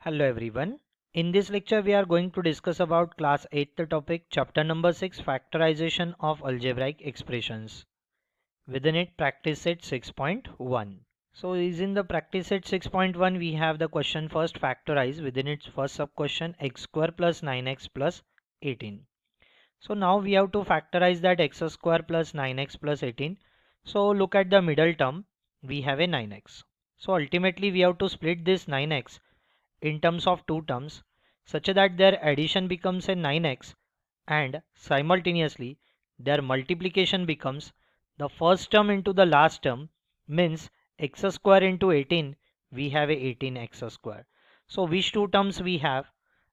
Hello everyone. In this lecture we are going to discuss about class 8th topic chapter number 6 factorization of algebraic expressions. Within it practice set 6.1. So is in the practice set 6.1 we have the question first factorize within its first sub question x square plus 9x plus 18. So now we have to factorize that x square plus 9x plus 18. So look at the middle term, we have a 9x. So ultimately we have to split this 9x in terms of two terms such that their addition becomes a 9x and simultaneously their multiplication becomes the first term into the last term, means x square into 18 we have a 18x square. So which two terms we have,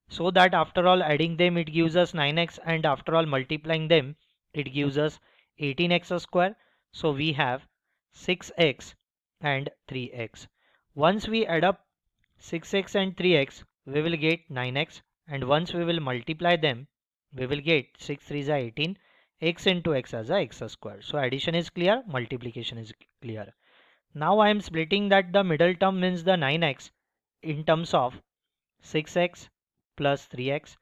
so that after all adding them it gives us 9x and after all multiplying them it gives us 18x square. So we have 6x and 3x. Once we add up 6x and 3x we will get 9x, and once we will multiply them we will get 6 3s are 18, x into x as a x square. So addition is clear, multiplication is clear. Now I am splitting that the middle term means the 9x in terms of 6x plus 3x.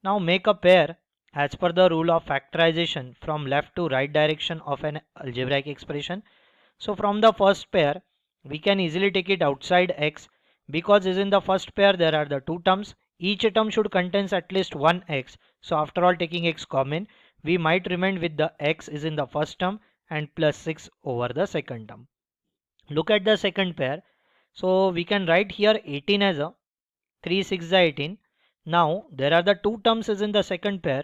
Now make a pair as per the rule of factorization from left to right direction of an algebraic expression. So from the first pair we can easily take it outside x, because is in the first pair there are the two terms, each term should contains at least one x. So after all taking x common we might remain with the x is in the first term and plus 6 over the second term. Look at the second pair. So we can write here 18 as a 3 6 is 18. Now there are the two terms is in the second pair,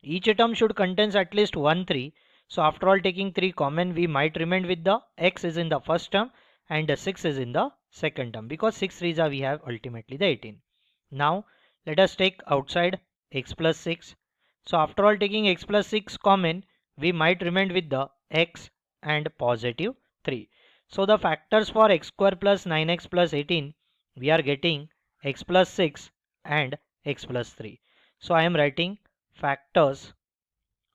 each term should contains at least one 3. So after all taking 3 common we might remain with the x is in the first term and the 6 is in the second term, because 6 3s are we have ultimately the 18. Now let us take outside x plus 6. So after all taking x plus 6 common we might remain with the x and positive 3. So the factors for x square plus 9x plus 18 we are getting x plus 6 and x plus 3. So I am writing factors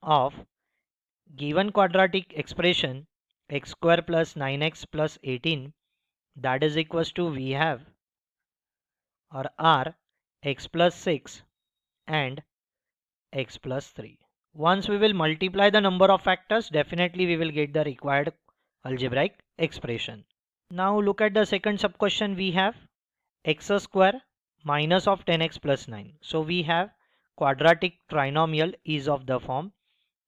of given quadratic expression x square plus 9x plus 18, that is equals to we have or are x plus 6 and x plus 3. Once we will multiply the number of factors, definitely we will get the required algebraic expression. Now look at the second sub question. We have x square minus of 10x plus 9. So we have quadratic trinomial is of the form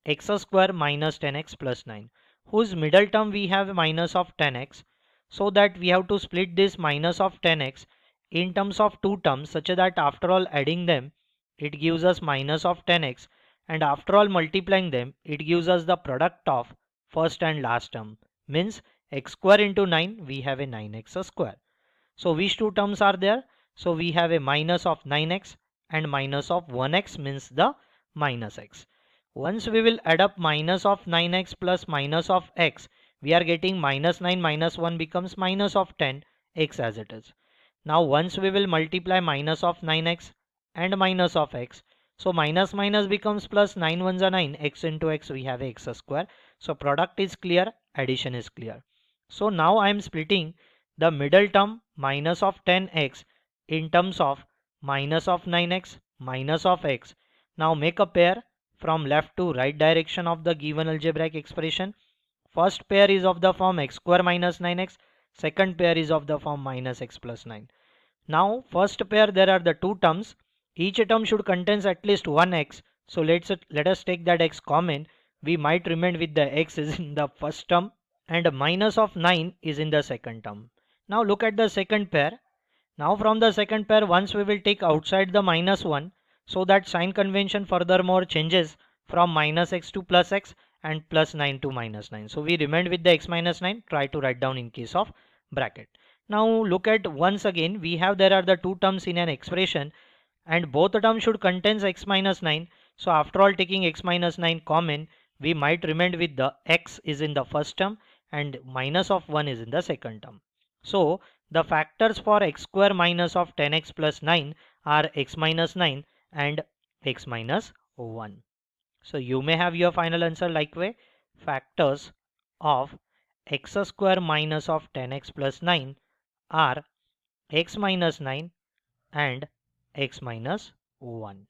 x square minus 10x plus 9, whose middle term we have minus of 10x, so that we have to split this minus of 10x in terms of two terms such that after all adding them it gives us minus of 10x, and after all multiplying them it gives us the product of first and last term, means x square into 9 we have a 9x square. So which two terms are there? So we have a minus of 9x and minus of 1x, means the minus x. Once we will add up minus of 9x plus minus of x, we are getting minus 9 minus 1 becomes minus of 10 x as it is. Now once we will multiply minus of 9x and minus of x, so minus minus becomes plus, 9 ones are 9, x into x we have a x square. So product is clear, addition is clear. So now I am splitting the middle term minus of 10x in terms of minus of 9x minus of x. Now make a pair from left to right direction of the given algebraic expression. First pair is of the form x square minus 9x, second pair is of the form minus x plus 9. Now first pair there are the two terms, each term should contains at least one x. So let us take that x common, we might remain with the x is in the first term and minus of 9 is in the second term. Now look at the second pair. Now from the second pair once we will take outside the minus 1, so that sign convention furthermore changes from minus x to plus x and plus 9 to minus 9. So we remained with the x minus 9, try to write down in case of bracket. Now look at once again we have there are the two terms in an expression and both the terms should contains x minus 9. So after all taking x minus 9 common we might remain with the x is in the first term and minus of 1 is in the second term. So the factors for x square minus of 10x plus 9 are x minus 9 and x minus 1. So you may have your final answer like way. Factors of x square minus of 10x plus 9 are x minus 9 and x minus 1.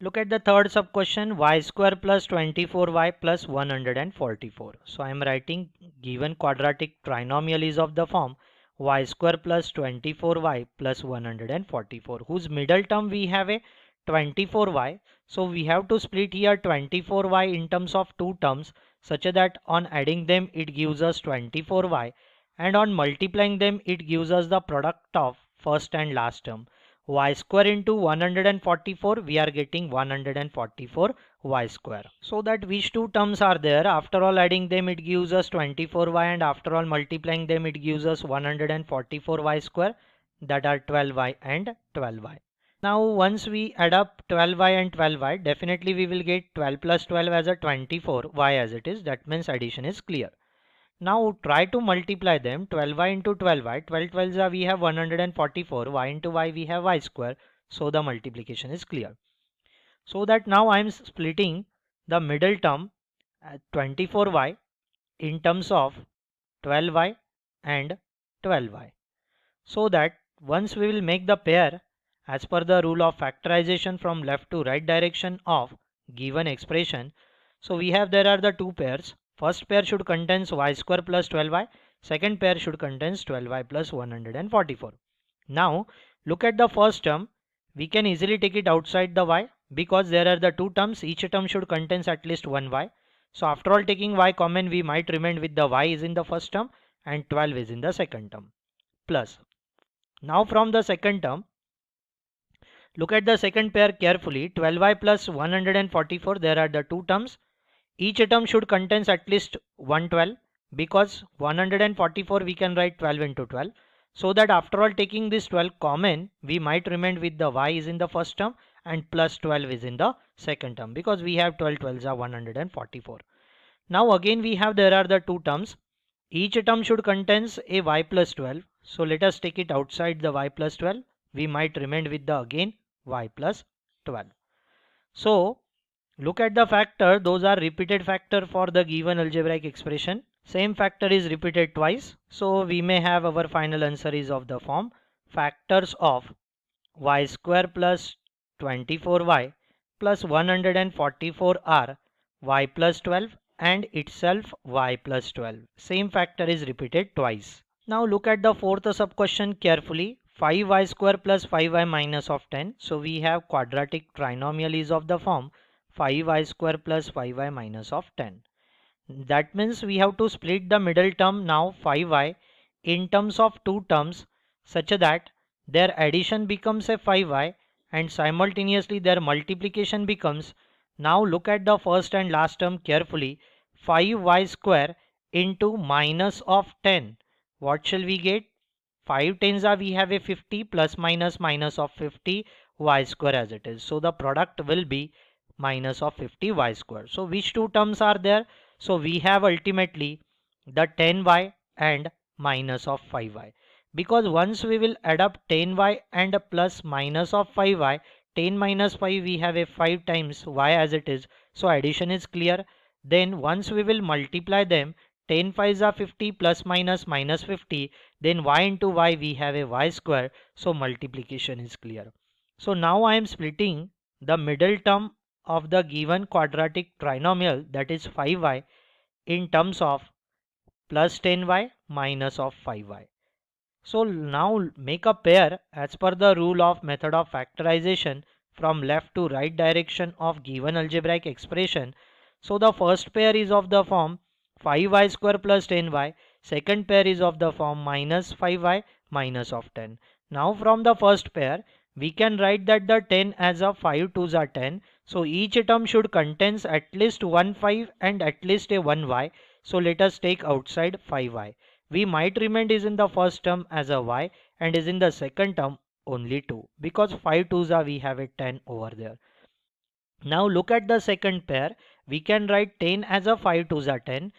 Look at the third sub question, y square plus 24y plus 144. So I am writing given quadratic trinomial is of the form y square plus 24y plus 144, whose middle term we have a 24y. So we have to split here 24y in terms of two terms such that on adding them it gives us 24y, and on multiplying them it gives us the product of first and last term. Y square into 144, we are getting 144 y square. So that which two terms are there, after all adding them it gives us 24y, and after all multiplying them it gives us 144 y square, that are 12y and 12y. Now once we add up 12y and 12y, definitely we will get 12 plus 12 as a 24y as it is. That means addition is clear. Now try to multiply them, 12y into 12y, 12 12s we have 144, y into y we have y square, so the multiplication is clear. So that now I am splitting the middle term 24y in terms of 12y and 12y, so that once we will make the pair as per the rule of factorization from left to right direction of given expression. So we have, there are the two pairs. First pair should contains y square plus 12y, second pair should contains 12y plus 144. Now look at the first term, we can easily take it outside the y because there are the two terms, each term should contains at least one y. So after all taking y common, we might remain with the y is in the first term and 12 is in the second term. Plus, now from the second term, look at the second pair carefully, 12y plus 144, there are the two terms. Each term should contains at least 112 because 144 we can write 12 into 12. So that after all taking this 12 common, we might remain with the y is in the first term and plus 12 is in the second term, because we have 12 12s are 144. Now again we have, there are the two terms. Each term should contains a y plus 12. So let us take it outside the y plus 12. We might remain with the again y plus 12. So look at the factor, those are repeated factor for the given algebraic expression. Same factor is repeated twice. So we may have our final answer is of the form factors of y square plus 24y plus 144 are y plus 12 and itself y plus 12. Same factor is repeated twice. Now look at the fourth sub question carefully. 5y square plus 5y minus of 10. So we have quadratic trinomial is of the form 5y square plus 5y minus of 10. That means we have to split the middle term now 5y in terms of two terms such that their addition becomes a 5y and simultaneously their multiplication becomes, now look at the first and last term carefully, 5y square into minus of 10. What shall we get? 5 tens are, we have a 50 plus minus minus of 50 y square as it is. So the product will be minus of 50 y square. So which two terms are there? So we have ultimately the 10y and minus of 5y, because once we will add up 10y and plus minus of 5y, 10 minus 5 we have a 5 times y as it is. So addition is clear. Then once we will multiply them, 10 5s are 50 plus minus minus 50, then y into y we have a y square, so multiplication is clear. So now I am splitting the middle term of the given quadratic trinomial, that is 5y, in terms of plus 10y minus of 5y. So now make a pair as per the rule of method of factorization from left to right direction of given algebraic expression. So the first pair is of the form 5y square plus 10y, second pair is of the form minus 5y minus of 10. Now from the first pair we can write that the 10 as a 5 2s are 10. So each term should contains at least one 5 and at least a 1y. So let us take outside 5y. We might remain is in the first term as a y and is in the second term only 2, because 5 2s are, we have a 10 over there. Now look at the second pair. We can write 10 as a 5 2s are 10.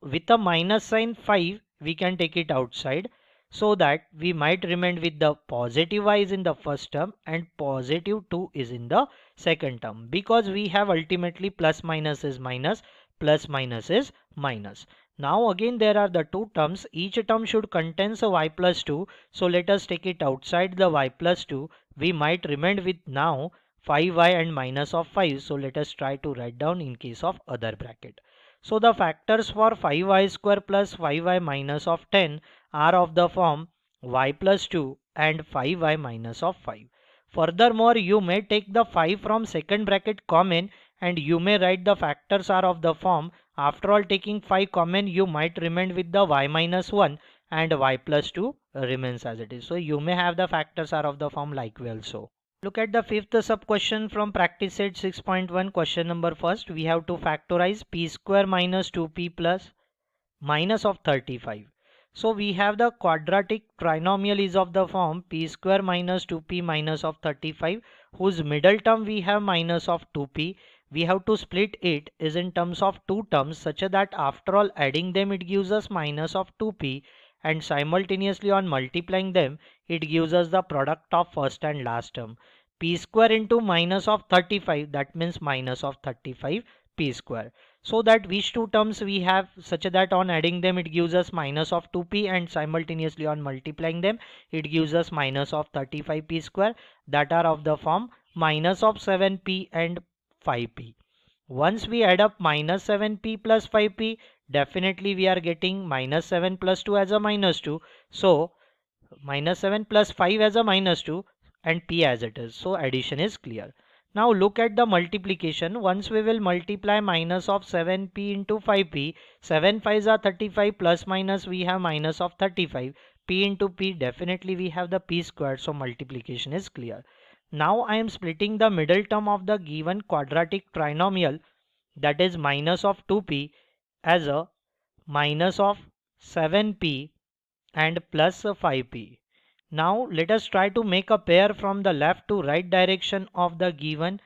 With a minus sign 5 we can take it outside, so that we might remain with the positive y is in the first term and positive 2 is in the second term, because we have ultimately plus minus is minus, plus minus is minus. Now again there are the two terms. Each term should contains a y plus 2. So let us take it outside the y plus 2. We might remain with now 5y and minus of 5. So let us try to write down in case of other bracket. So the factors for 5y square plus 5y minus of 10 are of the form y plus 2 and 5y minus of 5. Furthermore, you may take the 5 from second bracket common and you may write the factors are of the form. After all, taking 5 common, you might remain with the y minus 1 and y plus 2 remains as it is. So you may have the factors are of the form like well so. Look at the fifth sub question from practice set 6.1. Question number first. We have to factorize p square minus 2p plus minus of 35. So we have the quadratic trinomial is of the form p square minus 2p minus of 35, whose middle term we have minus of 2p. We have to split it is in terms of two terms such that after all adding them it gives us minus of 2p, and simultaneously on multiplying them it gives us the product of first and last term. P square into minus of 35, that means minus of 35 p square. So that which two terms we have such that on adding them it gives us minus of 2p, and simultaneously on multiplying them it gives us minus of 35p square, that are of the form minus of 7p and 5p. Once we add up minus 7p plus 5p, definitely we are getting minus 7 plus 2 as a minus 2. So minus 7 plus 5 as a minus 2 and p as it is. So addition is clear. Now look at the multiplication. Once we will multiply minus of 7p into 5p, 7 5s are 35, plus minus we have minus of 35, p into p, definitely we have the p squared, so multiplication is clear. Now I am splitting the middle term of the given quadratic trinomial, that is minus of 2p, as a minus of 7p and plus 5p. Now let us try to make a pair from the left to right direction of the given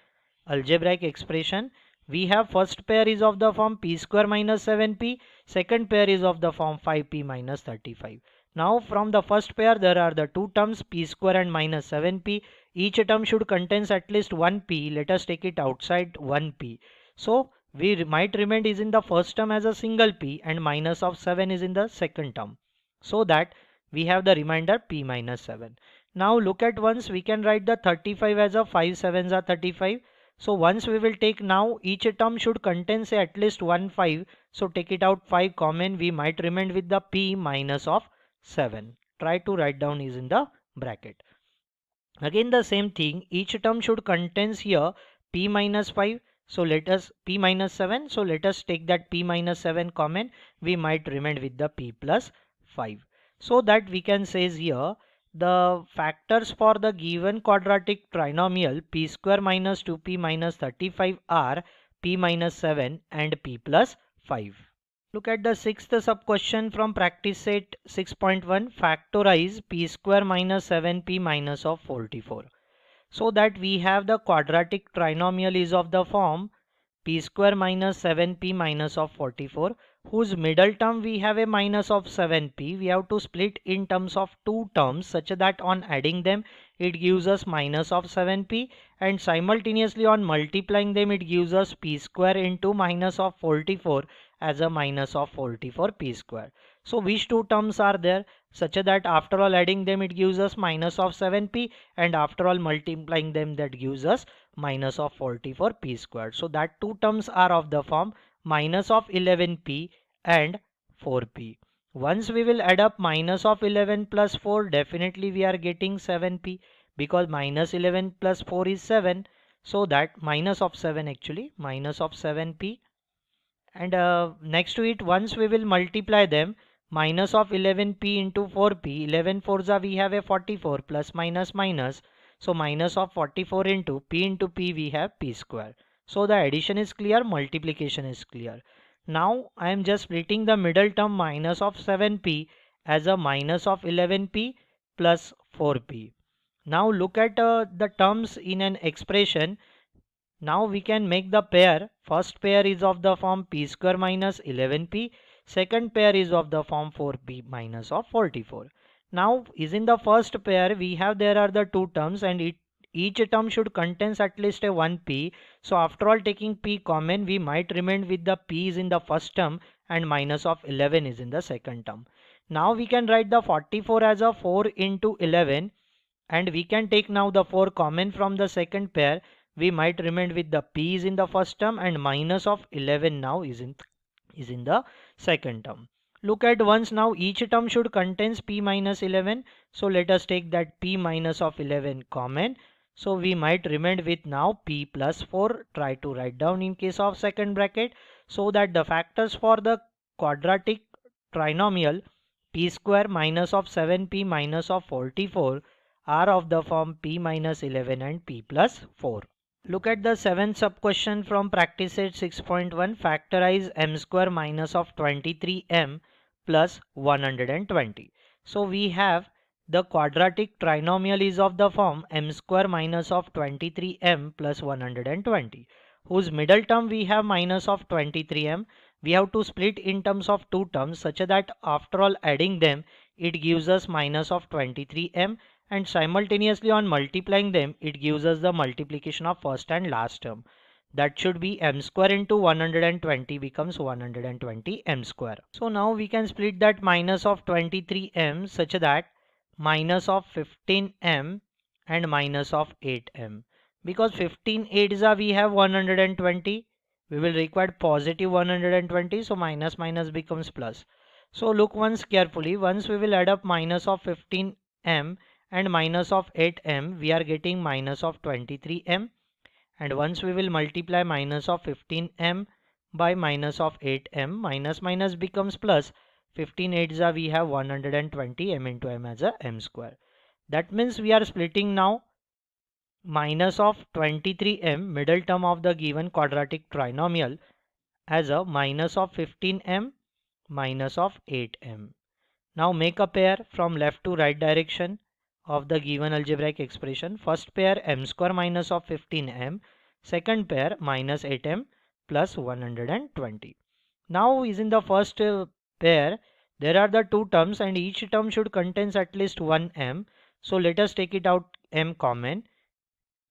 algebraic expression. We have first pair is of the form p square minus 7p, second pair is of the form 5p minus 35. Now from the first pair there are the two terms p square and minus 7p. Each term should contains at least 1p. Let us take it outside 1p. So we might remain is in the first term as a single p and minus of 7 is in the second term, so that we have the remainder p minus 7. Now look at once we can write the 35 as a 5 7s are 35. So once we will take now each term should contain say at least 1 5. So take it out 5 common, we might remain with the p minus of 7. Try to write down is in the bracket. Again the same thing, each term should contains here p minus 5. So let us p minus 7. So let us take that p minus 7 common, we might remain with the p plus 5. So that we can say here the factors for the given quadratic trinomial p square minus 2p minus 35 are p minus 7 and p plus 5. Look at the sixth sub question from practice set 6.1. Factorize p square minus 7p minus of 44. So that we have the quadratic trinomial is of the form p square minus 7p minus of 44, whose middle term we have a minus of 7p. We have to split in terms of two terms such that on adding them it gives us minus of 7p, and simultaneously on multiplying them it gives us p square into minus of 44 as a minus of 44 p square. So which two terms are there such that after all adding them it gives us minus of 7p, and after all multiplying them that gives us minus of 44 p squared. So that two terms are of the form minus of 11p and 4p. Once we will add up minus of 11 plus 4, definitely we are getting 7p, because minus 11 plus 4 is 7. So that minus of 7 actually, minus of 7p, and next to it once we will multiply them, minus of 11p into 4p, 11 4s are we have a 44, plus minus minus, so minus of 44 into p we have p square. So the addition is clear, multiplication is clear. Now I am just splitting the middle term minus of 7p as a minus of 11p plus 4p. Now look at the terms in an expression. Now we can make the pair. First pair is of the form p square minus 11p. Second pair is of the form 4p minus of 44. Now is in the first pair we have there are the two terms, and each term should contains at least a 1p. So after all taking p common, we might remain with the p is in the first term and minus of 11 is in the second term. Now we can write the 44 as a 4 into 11, and we can take now the 4 common from the second pair. We might remain with the p is in the first term and minus of 11 now is in the second term. Look at once now, each term should contains p minus 11. So let us take that p minus of 11 common. So we might remain with now p plus 4. Try to write down in case of second bracket, so that the factors for the quadratic trinomial p square minus of 7p minus of 44 are of the form p minus 11 and p plus 4. Look at the seventh sub question from practice set 6.1. Factorize m square minus of 23m plus 120. So we have the quadratic trinomial is of the form m square minus of 23m plus 120, whose middle term we have minus of 23m. We have to split in terms of two terms such that after all adding them it gives us minus of 23m, and simultaneously on multiplying them it gives us the multiplication of first and last term. That should be m square into 120 becomes 120 m square. So now we can split that minus of 23m such that minus of 15m and minus of 8m. Because 15 8s are we have 120, we will require positive 120, so minus minus becomes plus. So look once carefully, once we will add up minus of 15m and minus of 8m, we are getting minus of 23m, and once we will multiply minus of 15m by minus of 8m, minus minus becomes plus. 15 8s are we have 120 m into m as a m square. That means we are splitting now minus of 23m, middle term of the given quadratic trinomial, as a minus of 15m minus of 8m. Now make a pair from left to right direction of the given algebraic expression. First pair m square minus of 15m, second pair minus 8m plus 120. Now is in the first pair there are the two terms and each term should contains at least one m. So let us take it out m common.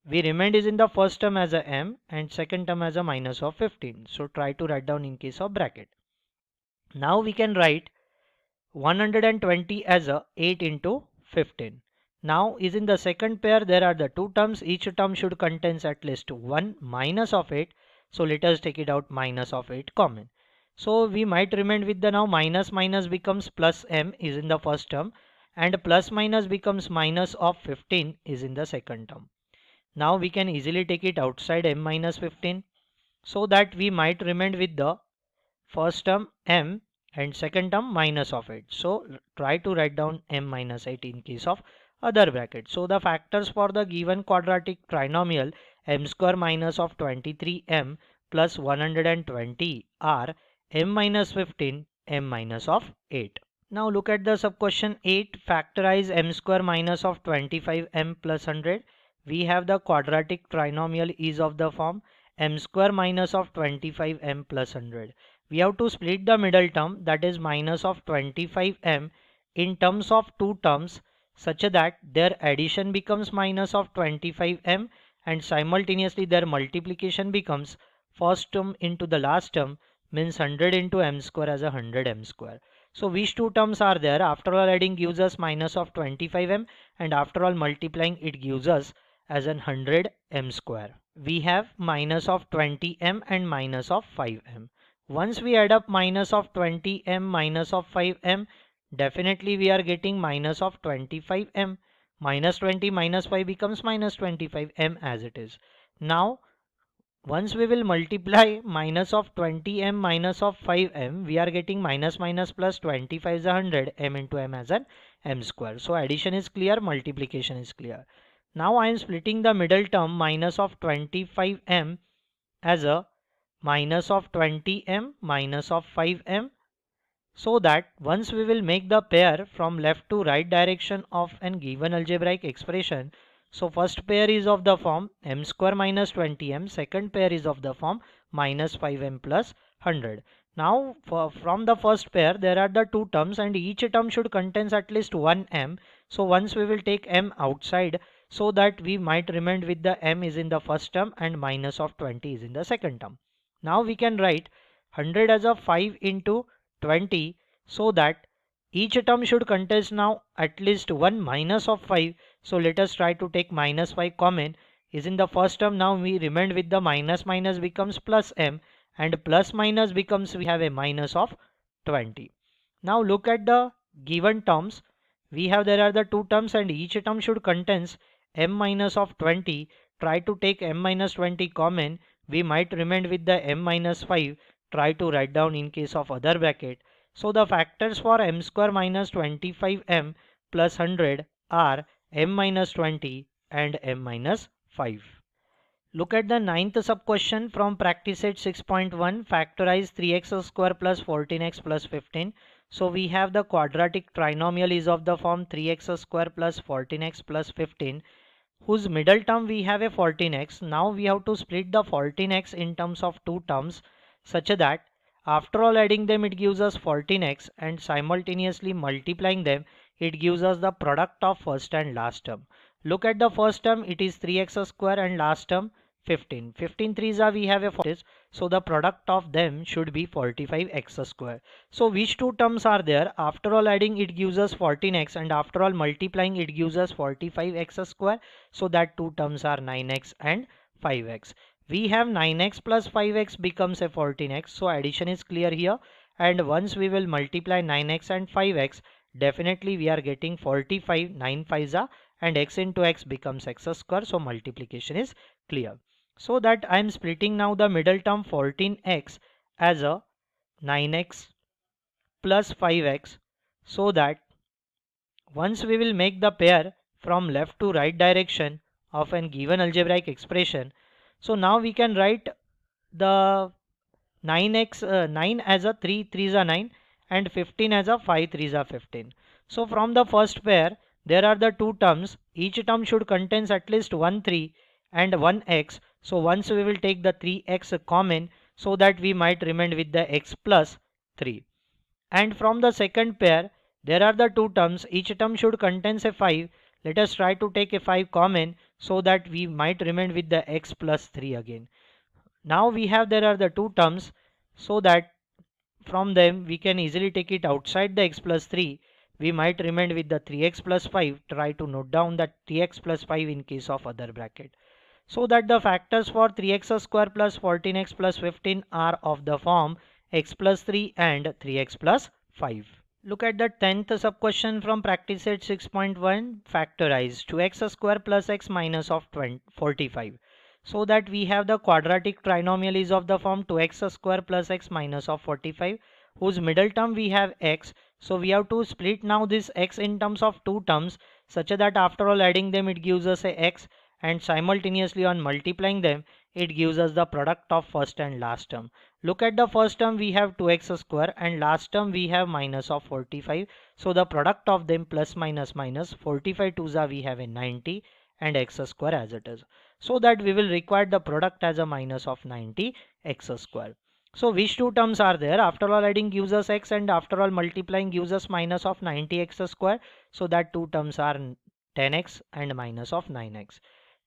We remained is in the first term as a m and second term as a minus of 15. So try to write down in case of bracket. Now we can write 120 as a 8 into 15. Now is in the second pair there are the two terms, each term should contains at least one minus of 8. So let us take it out minus of 8 common. So we might remain with the now minus minus becomes plus m is in the first term, and plus minus becomes minus of 15 is in the second term. Now we can easily take it outside m minus 15, so that we might remain with the first term m and second term minus of 8. So try to write down m minus 8 in case of other bracket. So the factors for the given quadratic trinomial m square minus of 23m plus 120 are m minus 15, m minus of 8. Now look at the sub question 8. Factorize m square minus of 25m plus 100. We have the quadratic trinomial is of the form m square minus of 25m plus 100. We have to split the middle term, that is minus of 25m, in terms of two terms such that their addition becomes minus of 25m and simultaneously their multiplication becomes first term into the last term, means 100 into m square as a 100 m square. So which two terms are there? After all adding gives us minus of 25m, and after all multiplying it gives us as an 100 m square. We have minus of 20m and minus of 5m. Once we add up minus of 20m minus of 5m, definitely we are getting minus of 25m. Minus 20 minus 5 becomes minus 25m as it is. Now once we will multiply minus of 20m minus of 5m, we are getting minus minus plus 25 is 100, m into m as an m square. So addition is clear, multiplication is clear. Now I am splitting the middle term minus of 25m as a minus of 20m minus of 5m, so that once we will make the pair from left to right direction of an given algebraic expression. So first pair is of the form m square minus 20m, second pair is of the form minus 5m plus 100. Now from the first pair there are the two terms and each term should contains at least one m. So once we will take m outside, so that we might remain with the m is in the first term and minus of 20 is in the second term. Now we can write 100 as a 5 into 20, so that each term should contain now at least one minus of 5. So let us try to take minus 5 common. Is in the first term, now we remained with the minus minus becomes plus m, and plus minus becomes we have a minus of 20. Now look at the given terms. We have there are the two terms and each term should contains m minus of 20. Try to take m minus 20 common. We might remain with the m minus 5. Try to write down in case of other bracket. So the factors for m square minus 25m plus 100 are m minus 20 and m minus 5. Look at the ninth sub question from practice set 6.1. Factorize 3x square plus 14x plus 15. So we have the quadratic trinomial is of the form 3x square plus 14x plus 15, whose middle term we have a 14x. Now we have to split the 14x in terms of two terms such that after all adding them it gives us 14x, and simultaneously multiplying them it gives us the product of first and last term. Look at the first term, it is 3x square, and last term 15. 15 threes are we have a 40, so the product of them should be 45x square. So which two terms are there? After all adding it gives us 14x, and after all multiplying it gives us 45x square. So that two terms are 9x and 5x. We have 9x plus 5x becomes a 14x, so addition is clear here. And once we will multiply 9x and 5x, definitely we are getting 45, 9 5s are, and x into x becomes x square, so multiplication is clear. So that I am splitting now the middle term 14x as a 9x plus 5x, so that once we will make the pair from left to right direction of an given algebraic expression, so now we can write the 9 as a 3 3s are 9 and 15 as a 5 3s are 15. So from the first pair there are the two terms, each term should contains at least one 3 and one x. So once we will take the 3x common, so that we might remain with the x plus 3. And from the second pair there are the two terms, each term should contains a 5. Let us try to take a 5 common, so that we might remain with the x plus 3 again. Now we have there are the two terms, so that from them we can easily take it outside the x plus 3. We might remain with the 3x plus 5. Try to note down that 3x plus 5 in case of other bracket. So that the factors for 3x square plus 14x plus 15 are of the form x plus 3 and 3x plus 5. Look at the 10th sub question from practice set 6.1. Factorize 2x square plus x minus of 45. So that we have the quadratic trinomial is of the form 2x square plus x minus of 45, whose middle term we have x. So we have to split now this x in terms of two terms such that after all adding them it gives us a x, and simultaneously on multiplying them it gives us the product of first and last term. Look at the first term, we have 2x square, and last term we have minus of 45. So the product of them plus minus minus 45 twos are we have a 90 and x square as it is. So that we will require the product as a minus of 90 x square. So which two terms are there? After all adding gives us x, and after all multiplying gives us minus of 90 x square. So that two terms are 10x and minus of 9x.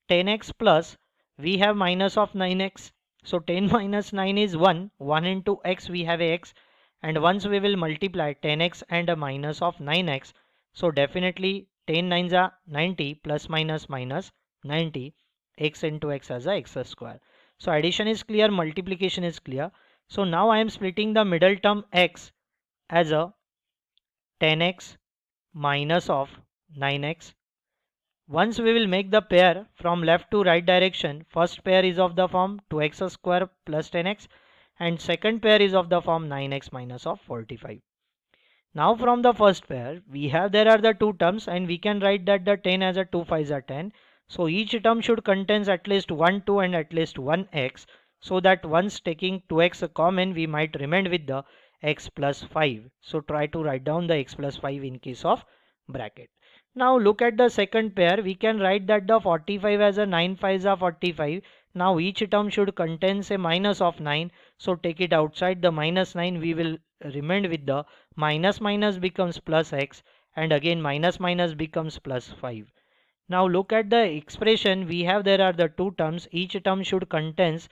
10x plus we have minus of 9x, so 10 minus 9 is 1. 1 into x we have a x, and once we will multiply 10x and a minus of 9x, so definitely 10 9s are 90 plus minus minus 90, x into x as a x square. So addition is clear, multiplication is clear. So now I am splitting the middle term x as a 10x minus of 9x. Once we will make the pair from left to right direction, first pair is of the form 2x square plus 10x, and second pair is of the form 9x minus of 45. Now from the first pair we have there are the two terms, and we can write that the 10 as a 2 5s are 10. So each term should contains at least one 2 and at least one x, so that once taking 2x common we might remain with the x plus 5. So try to write down the x plus 5 in case of bracket. Now look at the second pair, we can write that the 45 as a 9 5s are 45. Now each term should contains a minus of 9, so take it outside the minus 9, we will remain with the minus minus becomes plus x, and again minus minus becomes plus 5. Now look at the expression, we have there are the two terms, each term should contains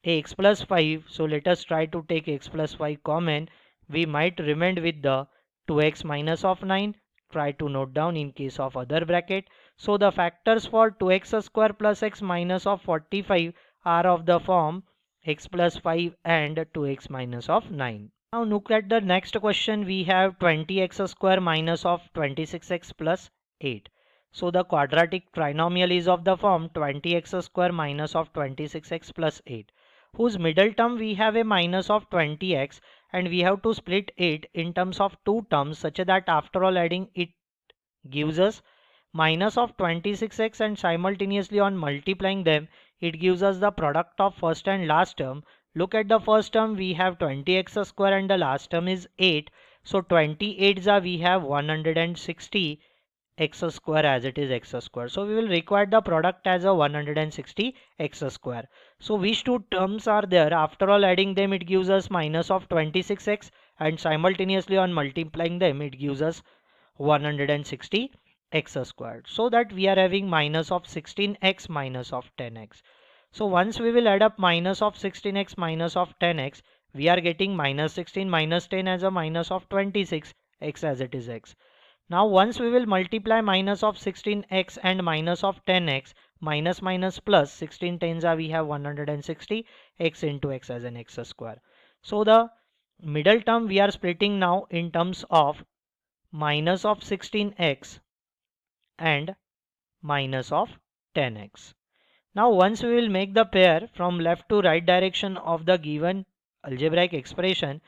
x plus 5. So let us try to take x plus 5 common. We might remain with the 2x minus of 9. Try to note down in case of other bracket. So the factors for 2x square plus x minus of 45 are of the form x plus 5 and 2x minus of 9. Now look at the next question. We have 20x square minus of 26x plus 8. So the quadratic trinomial is of the form 20x square minus of 26x plus 8, whose middle term we have a minus of 20x, and we have to split it in terms of two terms such that after all adding it gives us minus of 26x, and simultaneously on multiplying them it gives us the product of first and last term. Look at the first term, we have 20x square and the last term is 8. So 28 we have 160 x square as it is x square. So we will require the product as a 160 x square. So which two terms are there? After all adding them it gives us minus of 26x, and simultaneously on multiplying them it gives us 160 x squared. So that we are having minus of 16x minus of 10x. So once we will add up minus of 16x minus of 10x, we are getting minus 16 minus 10 as a minus of 26, x as it is x. Now once we will multiply minus of 16x and minus of 10x, minus minus plus 16 tens are we have 160 x into x as an x square. So the middle term we are splitting now in terms of minus of 16x and minus of 10x. Now once we will make the pair from left to right direction of the given algebraic expression.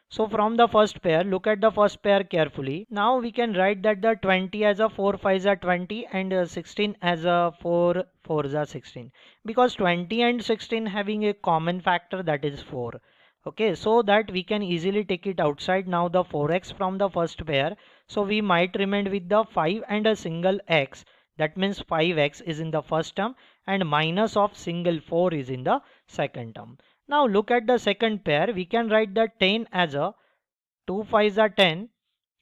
So from the first pair, look at the first pair carefully. Now we can write that the 20 as a 4 5s are 20 and 16 as a 4 4s are 16, because 20 and 16 having a common factor, that is 4. Okay, so that we can easily take it outside now the 4x from the first pair. So we might remain with the 5 and a single x, that means 5x is in the first term and minus of single 4 is in the second term. Now look at the second pair. We can write the 10 as a 2 5s are 10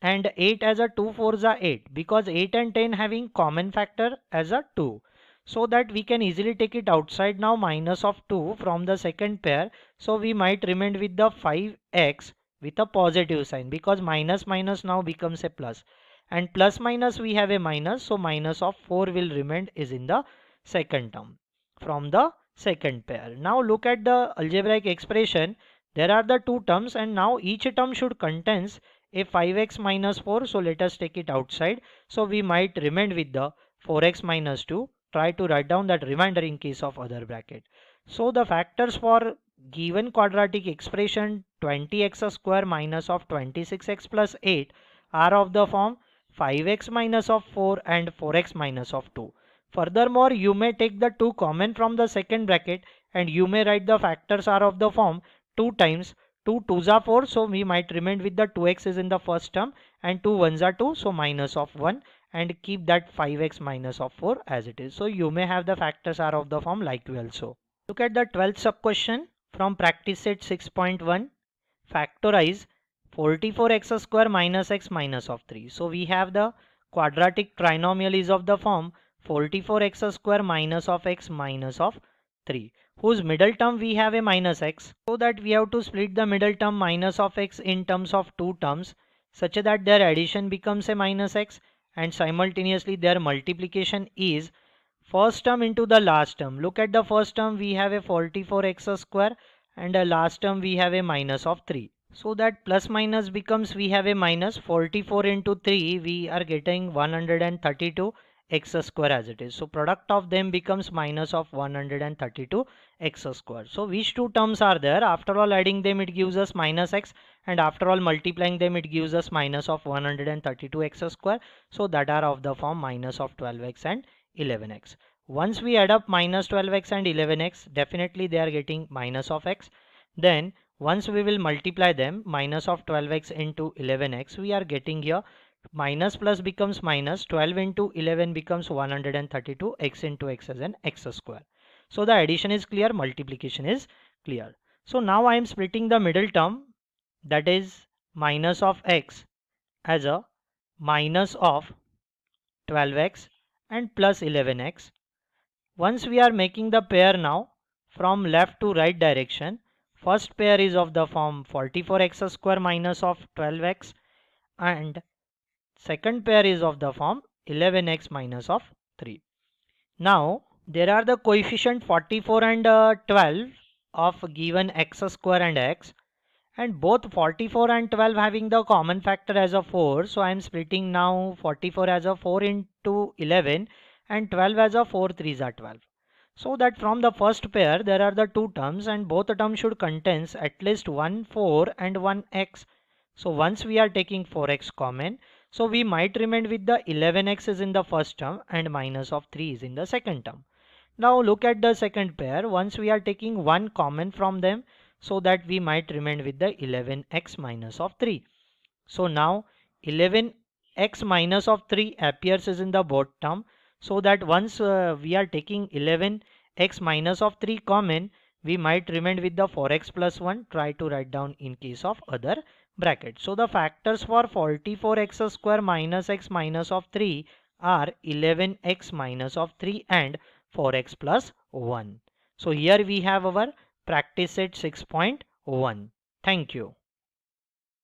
and 8 as a 2 4s are 8, because 8 and 10 having common factor as a 2. So that we can easily take it outside now minus of 2 from the second pair. So we might remain with the 5x with a positive sign, because minus minus now becomes a plus, and plus minus we have a minus, so minus of 4 will remain is in the second term from the second pair. Now look at the algebraic expression. There are the two terms and now each term should contains a 5x minus 4. So let us take it outside. So we might remain with the 4x minus 2. Try to write down that remainder in case of other bracket. So the factors for given quadratic expression 20x square minus of 26x plus 8 are of the form 5x minus of 4 and 4x minus of 2. Furthermore, you may take the 2 common from the second bracket and you may write the factors are of the form 2 times 2 2s are 4. So we might remain with the 2x is in the first term and 2 1s are 2. So minus of 1, and keep that 5x minus of 4 as it is. So you may have the factors are of the form like we also. Look at the 12th sub question from practice set 6.1. Factorize 44x square minus x minus of 3. So we have the quadratic trinomial is of the form 44x square minus of x minus of 3, whose middle term we have a minus x. So that we have to split the middle term minus of x in terms of two terms such that their addition becomes a minus x, and simultaneously their multiplication is first term into the last term. Look at the first term, we have a 44x square and the last term we have a minus of 3. So that plus minus becomes we have a minus 44 into 3, we are getting 132 x square as it is. So product of them becomes minus of 132 x square. So which two terms are there? After all adding them it gives us minus x, and after all multiplying them it gives us minus of 132 x square. So that are of the form minus of 12x and 11x. Once we add up minus 12x and 11x, definitely they are getting minus of x. Then once we will multiply them, minus of 12x into 11x, we are getting here minus plus becomes minus, 12 into 11 becomes 132, x into x as an x square. So the addition is clear, multiplication is clear. So now I am splitting the middle term, that is minus of x, as a minus of 12x and plus 11x. Once we are making the pair now from left to right direction. First pair is of the form 44x square minus of 12x, and second pair is of the form 11x minus of 3. Now there are the coefficient 44 and 12 of given x square and x, and both 44 and 12 having the common factor as a 4. So I am splitting now 44 as a 4 into 11 and 12 as a 4 3s are 12. So that from the first pair there are the two terms, and both the terms should contains at least one 4 and one x. So once we are taking 4x common, so we might remain with the 11x is in the first term and minus of 3 is in the second term. Now look at the second pair. Once we are taking one common from them, so that we might remain with the 11x minus of 3. So now 11x minus of 3 appears as in the both term, so that once we are taking 11x minus of 3 common, we might remain with the 4x plus 1. Try to write down in case of other bracket. So the factors for 44x square minus x minus of 3 are 11x minus of 3 and 4x plus 1. So here we have our practice set 6.1. Thank you.